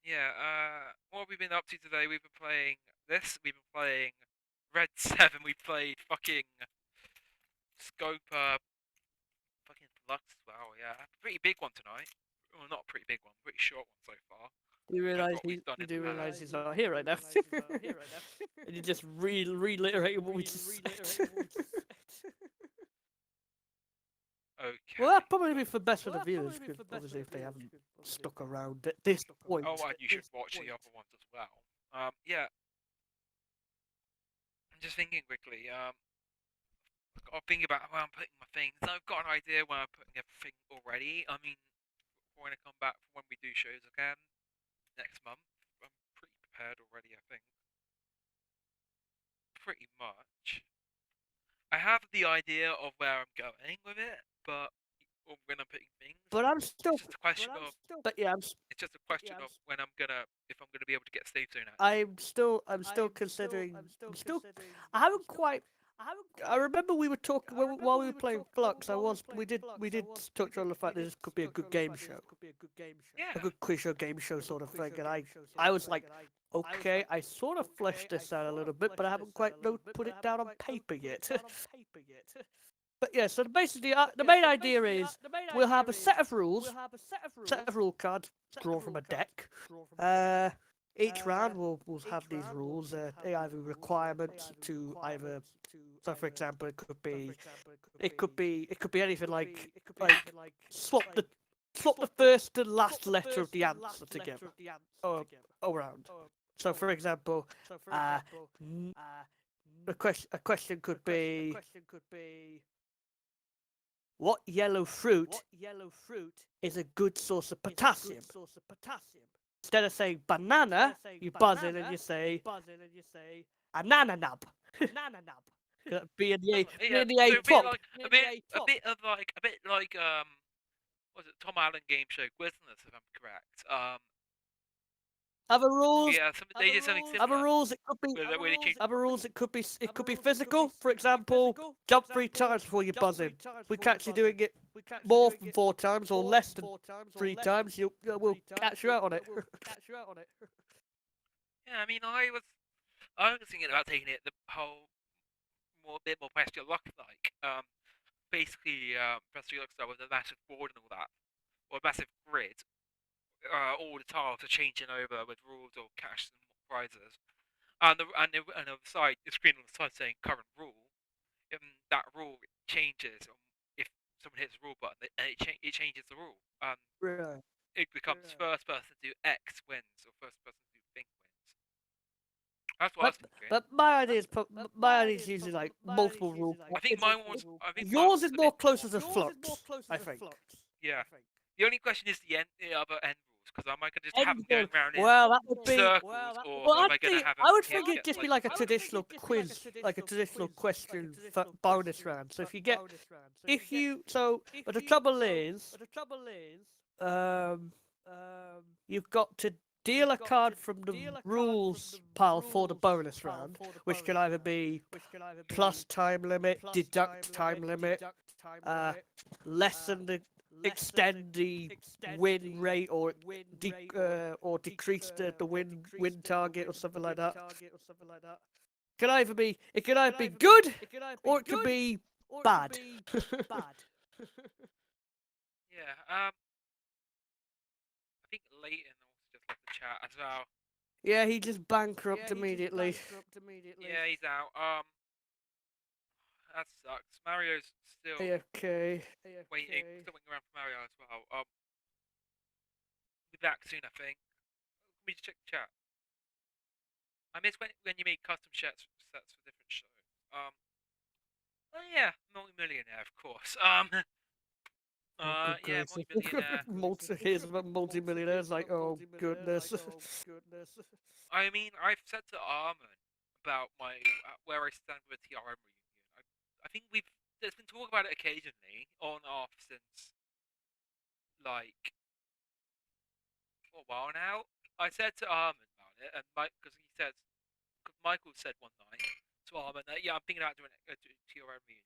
Yeah, what have we been up to today? We've been playing this, we've been playing Red 7, we played fucking Scope, fucking Flux as well, yeah. Pretty big one tonight. Well, not a pretty big one, pretty short one so far. You Compared to realize what we've done you in do the realize past. he's not here right now, and you just reiterating what we just said. Well, Okay. that probably be for best for the viewers, because obviously if they haven't stuck around at this point. Oh, and you should watch the other ones as well. Yeah, I'm just thinking quickly, I'll think about where I'm putting my things. I've got an idea where I'm putting everything already. I mean, when I come back from when we do shows again next month, I'm pretty prepared already, I think. Pretty much. I have the idea of where I'm going with it, but or when I'm putting things, But I'm still, it's just a question of but yeah, it's just a question of when I'm gonna if I'm gonna be able to get Slave Zone out. I'm still considering. I'm still. I haven't quite. I remember we were talking while we were playing Flux. We did touch on the fact that this could be a good game show, a Yeah. good quiz show, game show sort of thing, and I was like, okay, I sort of fleshed this out a little bit, but I haven't quite put it down on paper yet. But yeah, so basically, the main idea is we'll have a set of rule cards drawn from a deck. Uh, each round we'll have these rules. They either requirements to either. So, for example, it could be anything like swap the swap the first and last letter of the answer together, or around. So, for example, uh, a question could be, what yellow fruit is a good source of potassium? Instead of saying banana, you buzz in and you say anananab. Be in Yeah, the A so top. a bit like was it Tom Allen game show Quizness, if I'm correct. Other rules, Yeah, they did something other similar rules. It could be where they changed. other rules. It could be physical. For example, jump 3 times before you buzz in. We catch you doing it more than 4 times or less than 3 times, we'll catch you out on it. Yeah, I mean, I was thinking about taking it the whole bit more Pressure Luck like. Basically, Pressure Luck style with a massive board and all that, or a massive grid. All the tiles are changing over with rules or cash and prizes. And on the side, the screen on the side saying current rule. That rule changes if someone hits the rule button, and it changes the rule. Right. It becomes first person to do X wins or first person to do thing wins. That's what I But was thinking. my idea is usually like multiple rule. I think mine Yours was is a more bit closer more. to Flux, I think. Yeah. The only question is the other end rules, because am I gonna just have them Endgame. going around in Well, that would be. circles, or Well, am I gonna have them? I would You have think to it'd get just be like like a traditional quiz, like a traditional question bonus round. So if you get, if you, so, but the trouble is, um, you've got to deal a card from the rules pile for the bonus round, which can either be plus time limit, deduct time limit, uh, lessen the extend the win rate or decrease the win target or something like that. It can either be good or it could be bad. yeah. I think Leighton also just left the chat as well. Yeah, he just bankrupt immediately. Yeah, he's out. That sucks. Mario's still Okay. still waiting around for Mario as well. Be back soon, I think. Let me just check the chat. I miss when you made custom sets for different shows. Oh yeah, multi-millionaire, of course. Oh, good Yeah, gracious. multi-millionaire. Here's about multi-millionaires, like, oh, goodness. I mean, I've said to Armin about my where I stand with the TRM reunion. I think there's been talk about it occasionally on off since like for a while now. I said to Armin about it, and Mike, because Michael said one night to Armin that yeah, I'm thinking about doing a TRM reunion.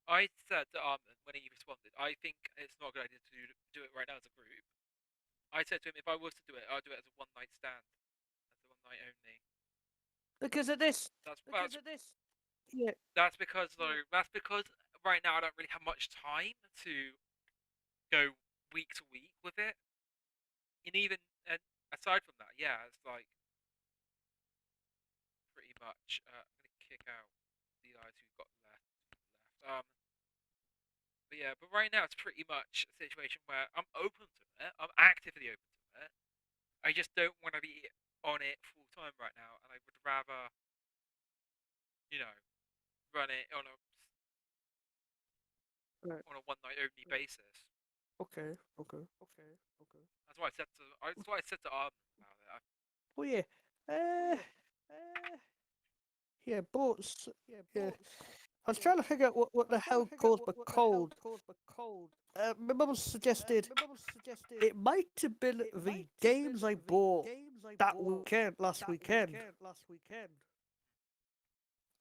I said to Armin when he responded, I think it's not a good idea to do it right now as a group. I said to him, if I was to do it, I'd do it as a one night stand, as a one night only. Because of this. Yeah. That's because right now I don't really have much time to go week to week with it. And even aside from that, yeah, it's like pretty much. I'm gonna kick out the guys who got left. But yeah, but right now it's pretty much a situation where I'm open to it. I'm actively open to it. I just don't want to be on it full time right now, and I would rather, you know, run it on a one night only basis. Okay. That's what I said to Arden about it. Well, yeah. Yeah, boats. Yeah. I was trying to figure out what the hell caused the cold. My mum suggested it might have been the games I bought last weekend.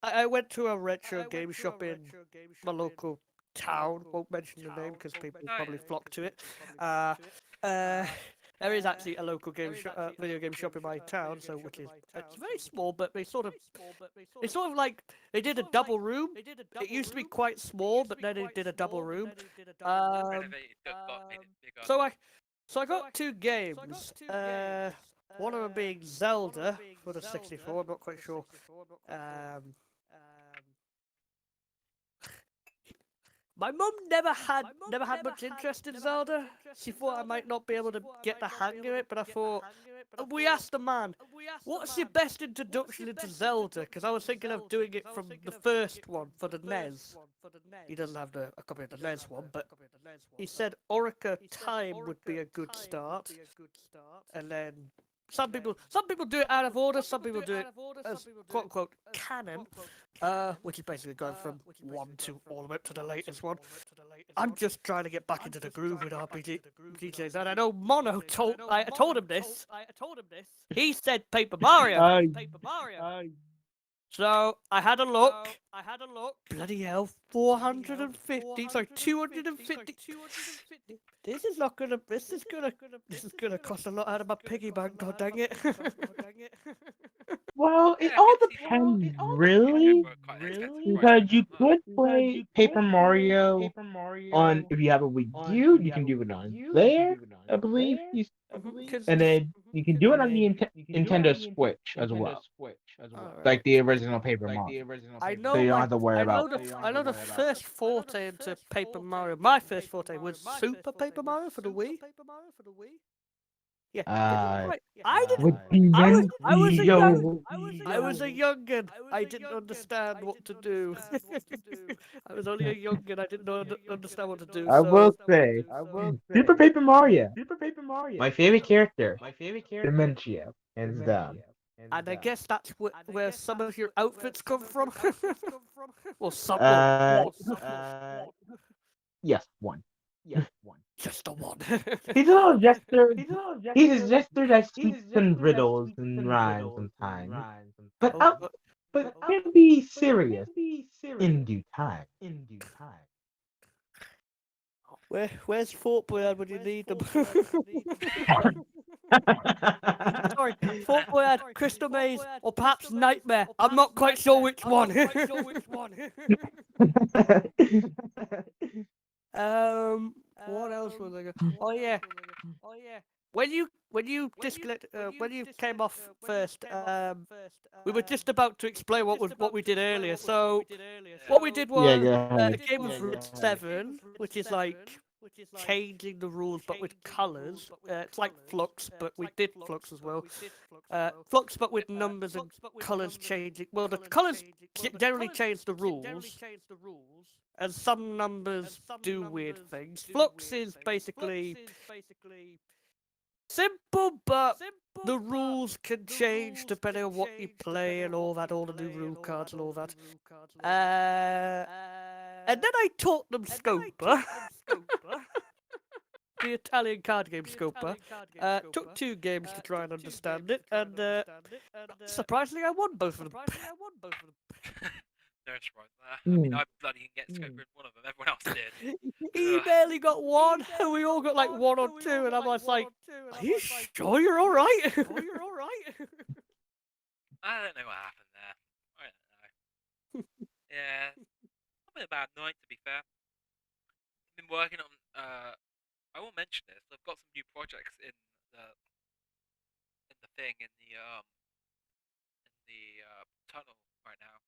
I went to a retro game shop in my local town. Won't mention the name because people probably flock to it. There is actually a local video game shop in my town, so it's very small, but they sort of like they did a double room. It used to be quite small, but then they did a double room. Renovated, made it bigger. So I got two games. One of them being Zelda for the 64. I'm not quite sure. My mum never had much interest in Zelda. She thought I might not be able to get the hang of it, but I thought we asked the man, "What's your best introduction into Zelda?" Because I was thinking of doing it from the first one for the NES. He doesn't have a copy of the NES one, but he said Orica Time would be a good start, and then some people do it out of order. Some people do it as quote unquote canon, which is basically going from one to all the way up to the latest one. I'm just trying to get back into the groove with RPGs, and I know Mono I told him this. He said Paper Mario. So I had a look. Bloody hell, 450. Sorry, 250. This is gonna cost a lot out of my piggy bank. God dang it. Well, it all depends, really. Because you could play Paper Mario on, if you have a Wii U, you can do it on there, I believe. And then you can do it on the Nintendo Switch as well. Like the original Paper Mario. I know. So you don't have to worry about I know the first forte into Paper Mario. My first forte was Super Paper Mario for the Wii. Yeah. I didn't. I was a youngin. I didn't understand what to do. I was only a youngin. I didn't understand what to do. I will say, Super Paper Mario. My favorite character, Dementia, hands down. And I guess that's where some of your outfits come from. Well, some. Yes, one. Just the one. He's a little jester. He's a jester that speaks in riddles and rhymes sometimes. But can be serious in due time. Where's Fort Boyard when you need them? Sorry, Fort Boyard, Crystal Maze, or perhaps Nightmare. I'm not quite sure which one. What else was I going? Oh yeah. When you came off first, we were just about to explain what we did earlier. So what we did was the game was Red 7, which is like changing the rules but with colours. It's like Flux, but we did Flux as well. Flux, but with numbers and colours changing. Well, the colours generally change the rules, and some numbers do weird things. Flux is basically simple, but the rules can change depending on what you play and all that, all the new rule cards and all that. And then I taught them Scopa. The Italian card game Scopa. Took 2 games to try and understand it, and surprisingly I won both of them. nurse right there. I mean, Hmm. I bloody didn't get to go through one of them. Everyone else did. He Ugh. barely got one, and we all got like one or two, and I'm just like, are you sure you're all right? I don't know what happened there. I don't know. Yeah, probably a bad night to be fair. I've been working on. I won't mention this. I've got some new projects in the thing in the tunnel right now.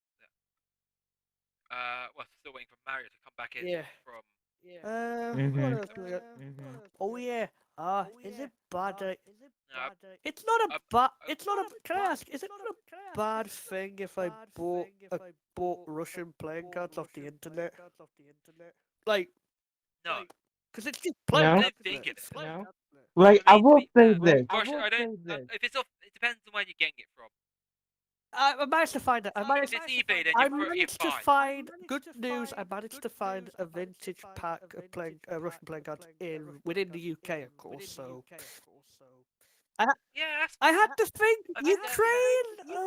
Well, still waiting for Mario to come back in Yeah. from. What Mhm. else we got? Oh yeah. Is it bad? No, It's not a uh, bad. It's not a. Can I ask? Is it not a bad thing if I bought Russian playing cards off the internet? Like, no, because it's just I playing. No. don't think it is. No. Like, I I mean, to will be say fair, this. Russia, I don't. If it's off, it depends on where you're getting it from. I managed to find it. If it's eBay, then I you're managed to fine. find good news. I managed to find a vintage pack of playing Russian playing cards within the UK, of course. So Yeah, that's I had cool. to think I think that, yeah.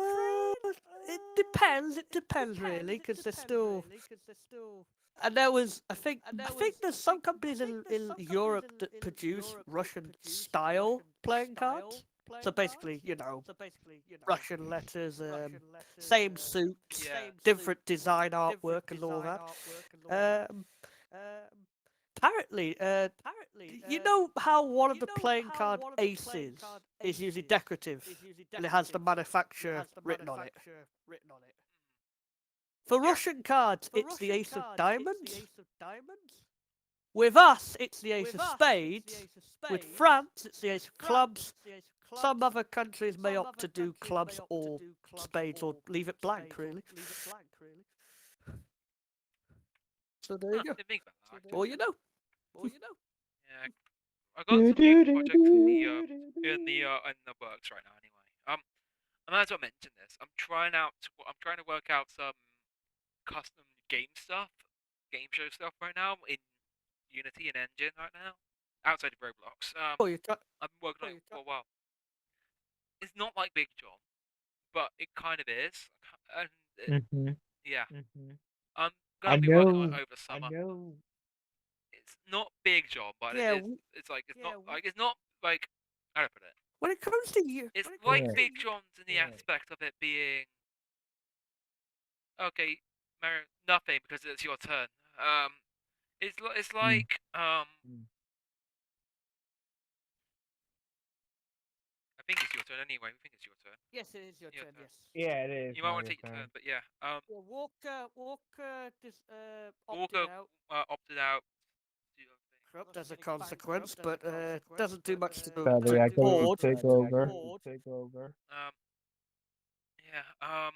Ukraine. It depends. It depends really, because they're still. And there was, I think there's some companies in Europe that produce Russian style playing cards. So basically, Russian letters, same suits, Yeah. different design artwork, and all that. Um, apparently, you know how one of the playing card aces is usually decorative, and it has the manufacturer written on it. For Yeah. Russian cards, it's the Ace of Diamonds. With us, it's the Ace of Spades. With France, it's the Ace of Clubs. Some other countries may opt to do clubs or spades, or leave it blank, really. So there you go. Didn't think about that. Actually. All you know. Yeah. I got some new projects in the works right now. Anyway, I might as well mention this. I'm trying to work out some custom game stuff, game show stuff right now in Unity and Engine right now, outside of Roblox. Oh, you got. I've been working on it for a while. It's not like Big John, but it kind of is. And Mhm. yeah, Mhm. I'm I gonna be working on know. it over summer. It's not Big John, but Yeah, it's like it's not like how do I put it? when it comes to you, It's like Right. Big John's in the aspect of it being okay, Mario, nothing because it's your turn. It's like I think it's your turn anyway. I think it's your turn. yes, it is your Your turn. turn. Yes. Yeah, it is. You might want to Mario take your turn, turn. but yeah. Walker Walker opted out. opted out. Do your thing. Corrupt as a consequence, but doesn't do much to Sadly, I the couldn't board. take over. Um, yeah.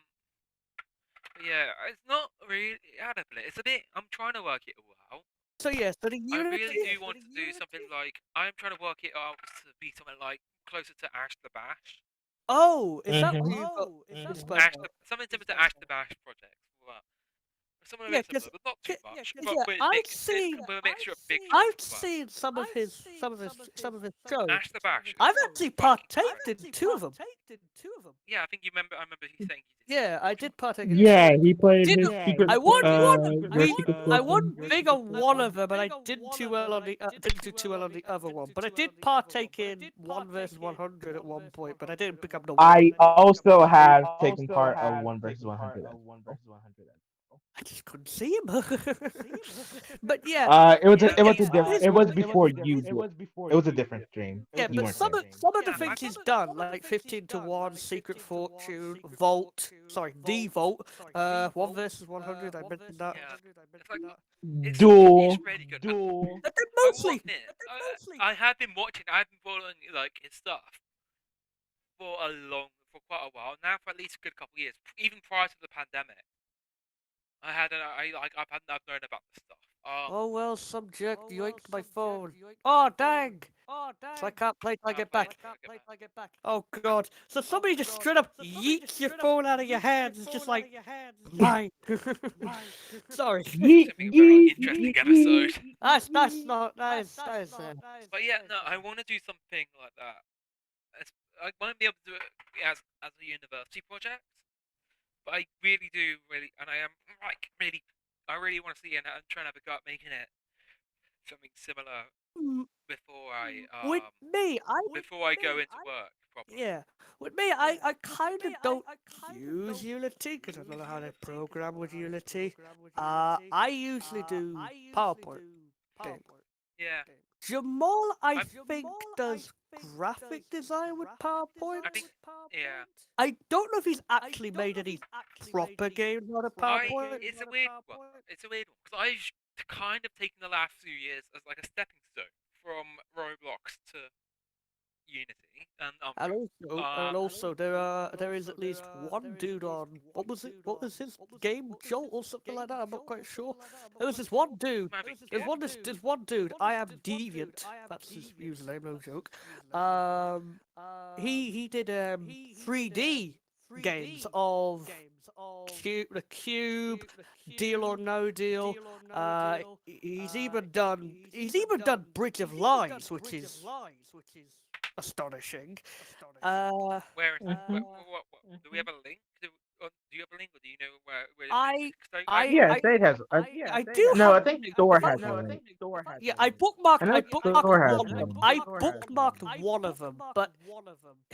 But yeah. It's not really. How do I put it? It's a bit. I'm trying to work it all out. So yes, but the I Unity. really do want to do something like. I'm trying to work it out to be something like closer to Ash the Bash. Oh, is that what Mhm. you got? Something similar to Ash the Bash project. Well, something a Yeah, bit similar, but not too much. because But yeah, with I've seen with a mixture of Big John I've as well. seen some of his shows. Ash the Bash. is I've actually fucking partaked in great. two of them. Yeah, I think you remember. I remember you saying you did. Yeah, I did partake in Yeah, two. he played Did his I secret. I won big on one of them, and I didn't too well on the didn't do too well on the other one. But I did partake in 1 versus 100 at one point, but I didn't become the winner. I also have taken part of 1 versus 100. I just couldn't see him. But yeah, It was before you. It was a different stream. yeah, You but weren't some there. of the things he's done, like 15-1, Secret Fortune, Vault, D Vault, 1 versus 100. I mentioned that. Yeah, it's like it's Duel. really good. But then I will mostly, admit, I have been watching. I've been following like his stuff for quite a while now, for at least a good couple of years, even prior to the pandemic. I've known about this stuff. oh well, some jerk yoinked my phone. Oh dang! So I can't play till I get back. Oh god! So somebody just straight up yeets your phone out of your hands. It's just like mine. Sorry. It's gonna be a very interesting episode. That's not that is. But yeah, no, I want to do something like that. I want to be able to do it as a university project. But I really do and I am like I really want to see it, and I'm trying to have a go at making it something similar Mm, before I With me, before I go into work properly. yeah. With me, I kind of don't use Unity because I don't know how to program with Unity. I usually do PowerPoint thing. Yeah, Jamal, I I'm- think, does graphic design with PowerPoint. I think yeah. I don't know if he's actually made any proper games on a PowerPoint. It's a weird one. It's a weird one because I've kind of taken the last few years as like a stepping stone from Roblox to Unity and Also, there is at least one dude on what was it? What was his game? Jolt or something like that. I'm not quite sure. There was this one dude. There's one dude. I am Deviant. That's his username. No joke. He did 3D games of the Cube, Deal or No Deal. He's even done Bridge of Lies, which is astonishing. where is it? Mhm. What, do we have a link? Do you have a link, or do you know where I- Yeah, State has. I do. No, I have think a link. Store In has fact, a link. Yeah, I bookmarked. I know I bookmarked Store has one. one. I bookmarked one of them, but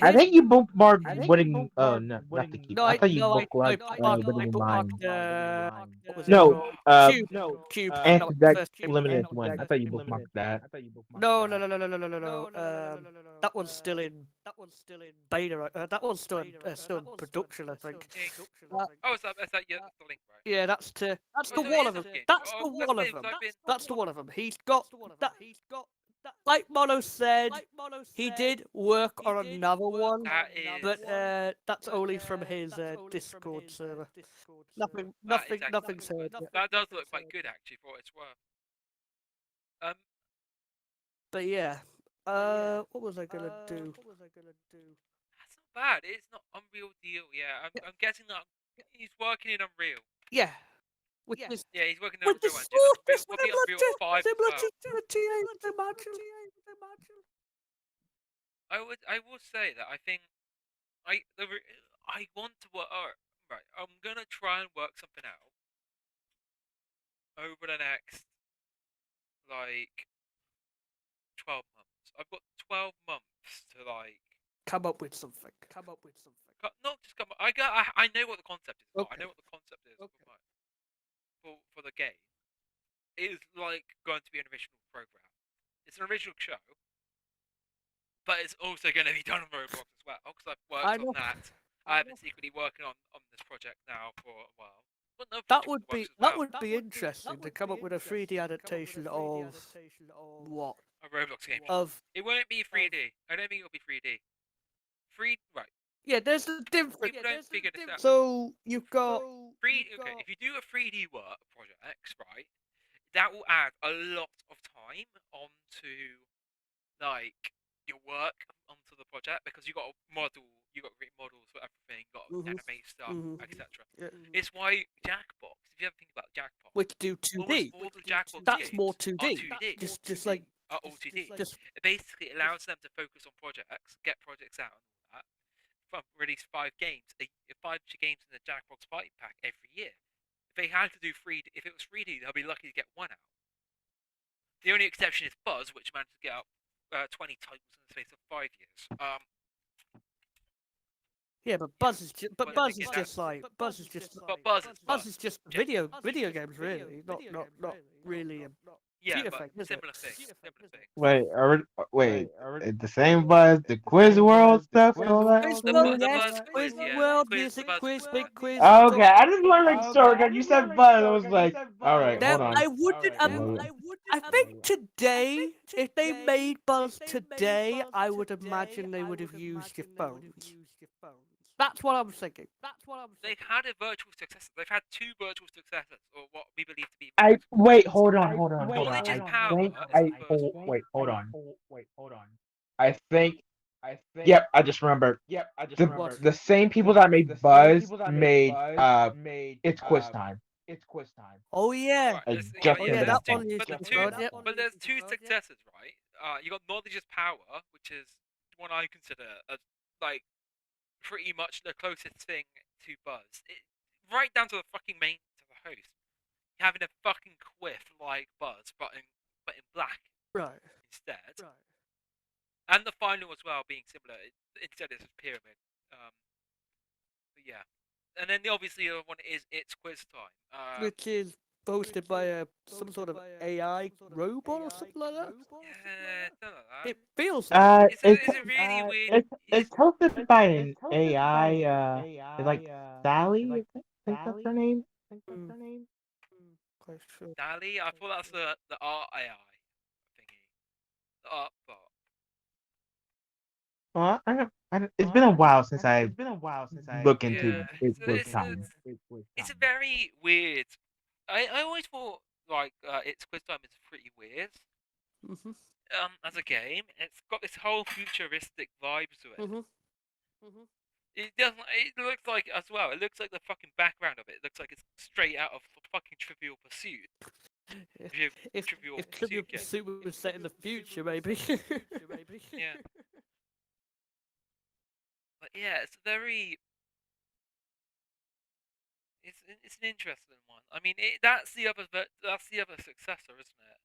I think you bookmarked here's- winning. Oh no, not the keep. no, I thought you no, I bookmarked winning in mind. bookmarked. What was it No, called? Cube. That and was the that first Cube limited game. one. I thought you bookmarked that. No. That one's still in beta. That one's still in production, I think. Oh, is that yeah? That's the link, right? Yeah, that's the Oh, so one it of is them. a game. That's Oh, the that's one of it, them. I've been- That's the one of them. He's got that. Like Mono said, he did work on another one, That is. but that's only from his Discord server. Nothing said. yet. That does look quite good actually for what it's worth. But yeah, what was I gonna do? That's not bad. It's not Unreal Deal. Yeah, I'm guessing that he's working in Unreal. Yeah, which is Yeah, he's working in which Unreal is Engine. That's sort of probably Unreal 5 as similar well. to TA, imagine. I will say that I think I want to work. Right, I'm gonna try and work something out over the next like 12 months. I've got 12 months to like Come up with something. not just come. I know what the concept is. I Okay. know what the concept is Okay. for the game. It is like going to be an original program. It's an original show, but it's also going to be done on Roblox as well. Because I've worked on that. I've been secretly working on this project now for a while. But no That project would works be as well. interesting to come up with a 3D adaptation of what? A Roblox game. Of It won't be 3D. I don't think it'll be 3D. Right. yeah, there's a difference. People don't figure this out. So you've got Okay, if you do a 3D work project, right, that will add a lot of time onto like your work onto the project because you got to model, you got to create models for everything, you got to Mhm. animate stuff, Mhm. etc. Yeah. It's why Jackbox. If you ever think about Jackbox, which do almost 2D. all the Jackbox That's games more are 2D. 2D. Just like Are all 2D. just It basically allows them to focus on projects, get projects out, and all that. Release 5 games, 5 games in the Jackbox Party Pack every year. If they had to do 3D, if it was 3D, they'll be lucky to get one out. The only exception is Buzz, which managed to get out 20 titles in the space of 5 years. yeah, but Buzz is just But Buzz the is thing is just like Buzz is just But Buzz is Buzz is just video games really, not really a yeah, cheat but effect, is it? similar thing. Wait, the same Buzz, the Quiz World stuff and all that. Quiz The World, Buzz yes, quiz, Quiz yeah. World, Quiz, music Buzz quiz, quiz. big quiz. Okay, I just want to make sure because you said Buzz. I was like, all right, Now, hold on. I wouldn't. I think today, if they made Buzz today, I would imagine they would have used your phones. That's what I'm thinking. They've had a virtual successor. They've had 2 virtual successors, or what we believe to be. Wait, hold on. Knowledge is power. think is I the first one. wait, hold on. I think. Yep, I just remembered. The same people that made Buzz made It's Quiz Time. Oh yeah. Right, I there's- just Oh did yeah, that. that one is but the just two, Buzz, yep. but there's 2 successors, right? You got Knowledge is Power, which is one I consider as like pretty much the closest thing to Buzz. right down to the fucking main to the host, having a fucking quiff like Buzz, but in black Right. instead. Right. And the final as well being similar. Instead it's a pyramid. But yeah. And then obviously the other one is It's Quiz Time. Which is hosted by some sort of AI robot or something like that. Yeah, something like that. It feels like It's a really weird. It's hosted by an AI. It's like Sally. I think that's her name. Quite sure. Dali? I thought that's the art AI thingy. The art bot. Well, it's been a while since I look into Yeah, It's Quiz Time. it's a very weird. I always thought like It's Quiz Time is pretty weird. Mhm. As a game, it's got this whole futuristic vibe to it. Mhm. It doesn't. It looks like as well. It looks like the fucking background of it. It looks like it's straight out of fucking Trivial Pursuit. If Trivial Trivial game. Pursuit was set in the future, maybe. Yeah. But yeah, it's very. It's an interesting one. I mean, that's the other successor, isn't it?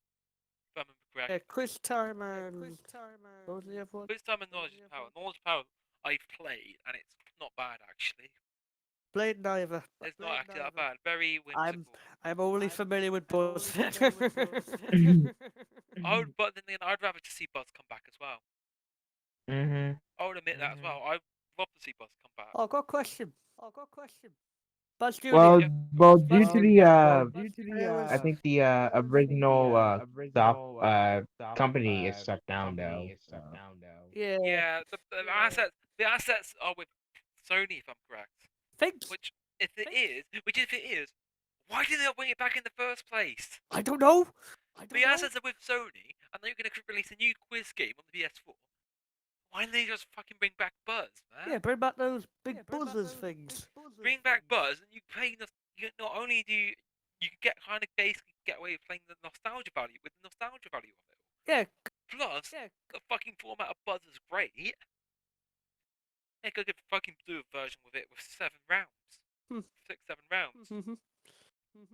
If I remember correctly. Quiz Time and what was the other one? Quiz Time and Knowledge is Power. Knowledge is Power I've played, and it's not bad actually. Played neither. It's not actually that bad. Very whimsical. I'm only familiar with Buzz. But then I'd rather just see Buzz come back as well. Mhm. I would admit that as well. I'd love to see Buzz come back. Oh, got a question. Buzz Jr. Well, due to the I think the original company is shut down though. Yeah. Yeah, the assets are with Sony, if I'm correct. Thanks. Which if it is, why did they not bring it back in the first place? I don't know. The assets are with Sony, and they're going to release a new quiz game on the PS4. Why didn't they just fucking bring back Buzz, man? Yeah, bring back those big buzzers things. Bring back Buzz, and you play not only do you get kind of basically get away with playing the nostalgia value of it. Yeah. Plus, the fucking format of Buzz is great. They could fucking do a version with it with 7 rounds. 6, 7 rounds.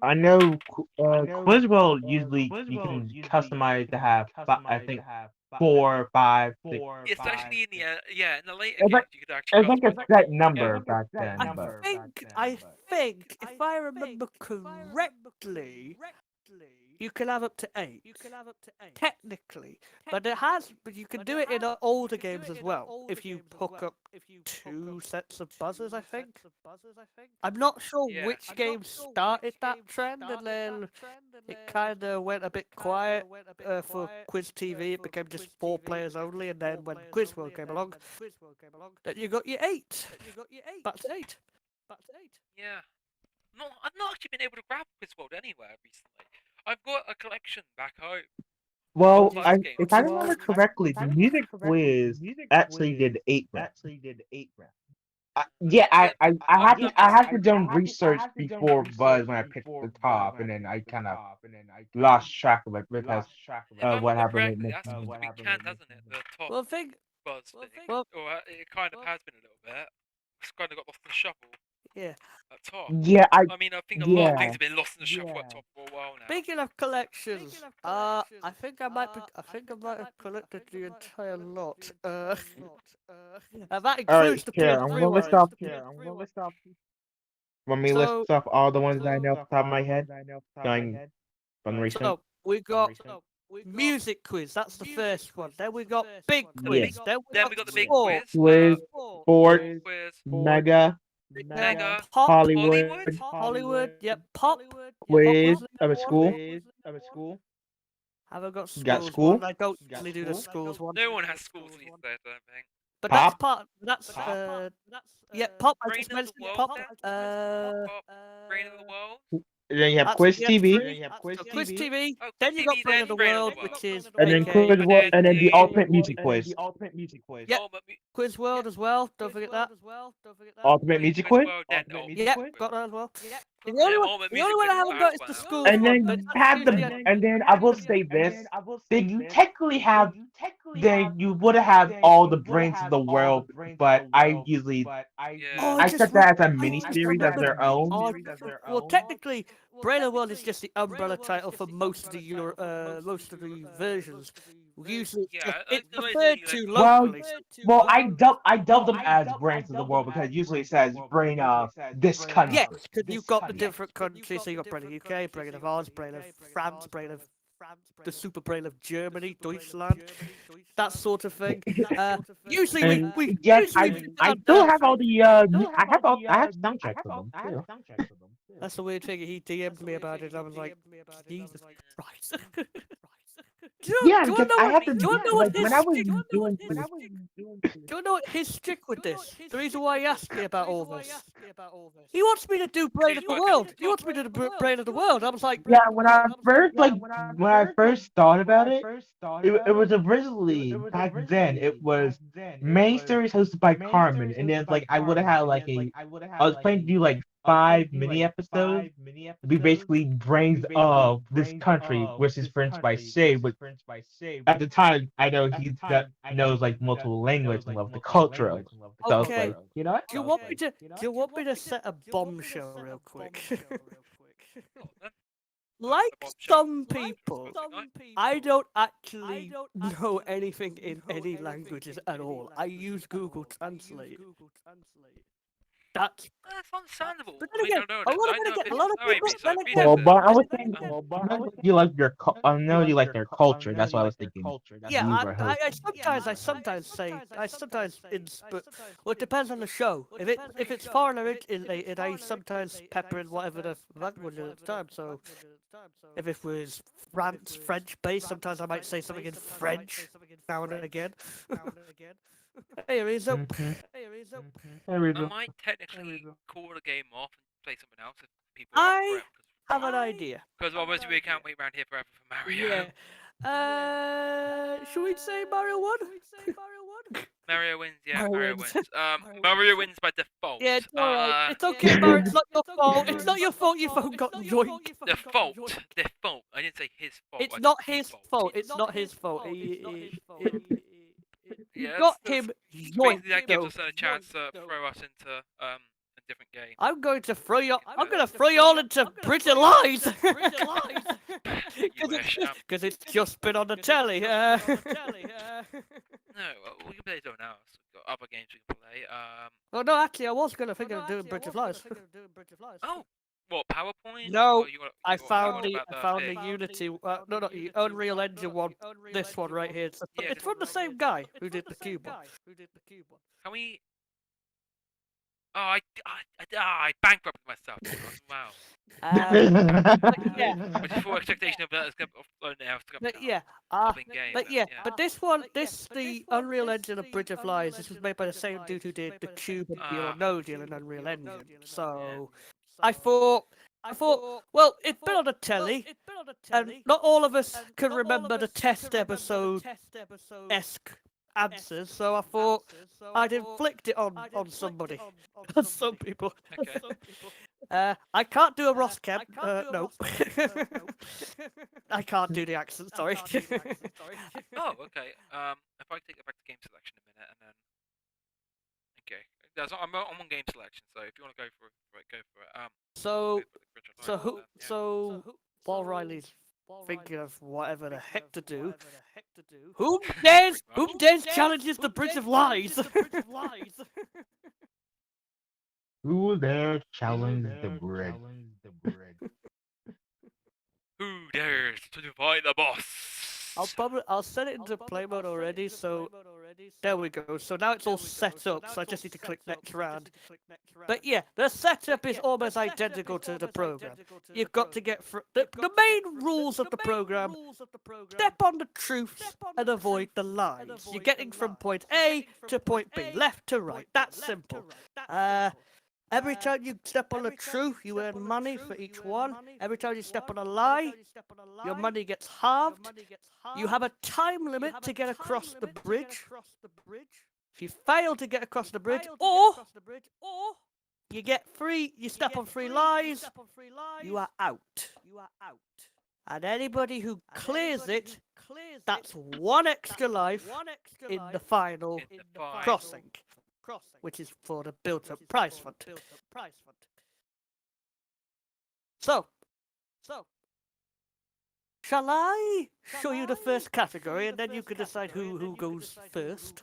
I know Quizwell usually you can customize to have I think 4, 5, 6. Especially in the later It's games, you could actually. It's like a set number back then. I think if I remember correctly, you can have up to 8. Technically, but you can do it in older games as well. If you hook up 2 sets of buzzers, I think. I'm not sure which game started that trend, and then it kind of went a bit quiet for Quiz TV. It became just 4 players only, and then when Quiz World came along, then you got your 8. That's 8. Yeah. No, I've not actually been able to grab Quizworld anywhere recently. I've got a collection back home. Well, if I remember correctly, the Music Quiz actually did 8 reps. Yeah, I had to do research before Buzz when I picked the top, and then I kind of lost track of it because what happened. That's supposed to be canned, hasn't it? The top Well, thing. Buzz thing. Or it kind of has been a little bit. It's kind of got lost in the shuffle. Yeah. At top. Yeah, I mean, I think a lot of things have been lost in the shuffle at top for a while now. Speaking of collections, I think I might have collected the entire lot. And that includes the I'm gonna list off. Want me to So- list off all the ones that I know off the top of my head? Going from recent. So we got music quiz. That's the first one. Then we got big quiz. Then we got the big sport. Quiz, Sport, Quiz, Mega, Pop, Hollywood, Yep, pop. Quiz of a school. Haven't got schools. You got school? One. I don't usually do the schools one. No one has schools these days, I don't think. But Pop? that's pop. I Brain just of the mentioned world, pop. then? Pop, Brain of the world. Then you have That's- Quiz yeah, TV. So Quiz TV. Oh, Then you got TV, Brain of the then Brain of World, the which World. is And then AKA Quiz, and then the Ultimate Music Quiz. Yep. Oh, but Quiz World as well. Don't forget that. Ultimate Music Quiz. World, then Yep, got that as well. The Yeah, only one, Ultimate the only Music one I Quiz haven't is got is last the one. school And one, then but you that's have usually the, and then I will say this: then you technically have, then you would have all the brains of the world, but I usually Yeah. I just set that as a I mini just series as remembered. their own. Oh, well, technically, Brain of World is just the umbrella title for most of the most of the versions. Usually, Yeah, it's the way referred they, to Well, locally. well, I dub them as brains of the world because usually it says brain of this country. Yes, because you've got the different countries. So you've got Brain of UK, Brain of Oz, Brain of France, Brain of the Super Brain of Germany, Deutschland, that sort of thing. Usually And we yes, usually I still have all the I have soundtracks of them too. That's the weird thing. He DM'd me about it. And I was like, Jesus Christ. Yeah, Do you because know I what? have to Do you know like what his when I was stick? doing Do you know what his stick with this? The reason why he asked me about all this. He wants me to do Brain of the World. He wants me to do Brain of the World. I was like, yeah, when I first when I first thought about it, it was originally back then it was main series hosted by Carmen, and then like I would have had like I was planning to do like 5 mini episodes. We basically brains of this country, which is French by Shay. But at the time, I know he that knows like multiple languages and love the culture of it. So I was okay. like, you know what? Do you want me to? Do you want me to set a bombshell real quick? Oh, then, Like the bombshell. some people, I don't actually know anything in any languages at all. I use Google Translate. That's That's understandable. But I then mean, again, I know a lot of I know again, a lot of sorry, people. mate, sorry, Then be again, Well, different. but I was thinking, you like your, I know you like their culture. That's why I was thinking. yeah, you were host. I sometimes say, but well, it depends on the show. If it's foreign originated, I sometimes pepper in whatever the language is at the time. So if it was French based, sometimes I might say something in French now and again. Hey, Rizzo. Mhm. Hey, Rizzo. Hey, I Rizzo. might technically call the game off and play something else if people are up for I it. have an idea. Because obviously we can't wait around here forever for Mario. Yeah. Should we say Mario 1? Mario wins, yeah, Mario Mario wins. wins. Mario wins by default. Yeah, it's alright. It's okay, Mario. It's not your fault. It's not your fault your phone got yoinked. Default. Default. I didn't say his fault. It's I not said his default. fault. It's not his fault. You Yeah, got that's- him Basically, yoinked, that gives though. us a chance to throw us into a different game. I'm going to throw you. I'm going to throw you all into Bridge of Lies. You wish. Because it's just been on the telly. No, we can play something else. We've got other games we can play. Oh no, actually, I was going to think of doing Bridge of Lies. Oh, what, PowerPoint? No, Or you wanna- I you wanna found know the about thing? Unity. No, the Unreal Engine one. This one right here. Yeah, It's from the same guy who did the Cube one. Can we? Oh, I bankrupted myself. Wow. Yeah, With the full expectation of that, it's going to now. but yeah, Game, but yeah, but this one, the Unreal Engine of Bridge of Lies, this was made by the same dude who did the Cube and Deal or No Deal in Unreal Engine. So I thought, well, it's been on the telly, and not all of us can remember the test episode-esque answers, so I thought I'd inflict it on somebody, on some people. Okay. I can't do a Ross Kemp. No. I can't do the accent. Sorry. Oh, okay. If I take it back to game selection a minute, and then okay, I'm on game selection. So if you want to go for it, go for it. So go for the so while Riley's thinking of whatever the heck to do, whom dares challenges the Bridge of Lies? Who there challenge the bridge? Who dares to defy the boss? I'll set it into play mode already, so there we go. So now it's all set up, so I just need to click next round. But yeah, the setup is almost identical to the program. You've got to get the main rules of the program. Step on the truths and avoid the lies. You're getting from point A to point B, left to right. That's simple. Every time you step on a truth, you earn money for each one. Every time you step on a lie, your money gets halved. You have a time limit to get across the bridge. If you fail to get across the bridge, or you get free, you step on 3 lives, you are out. And anybody who clears it, that's 1 extra life in the final crossing, which is for the built-up prize fund. So, shall I show you the first category, and then you can decide who goes first?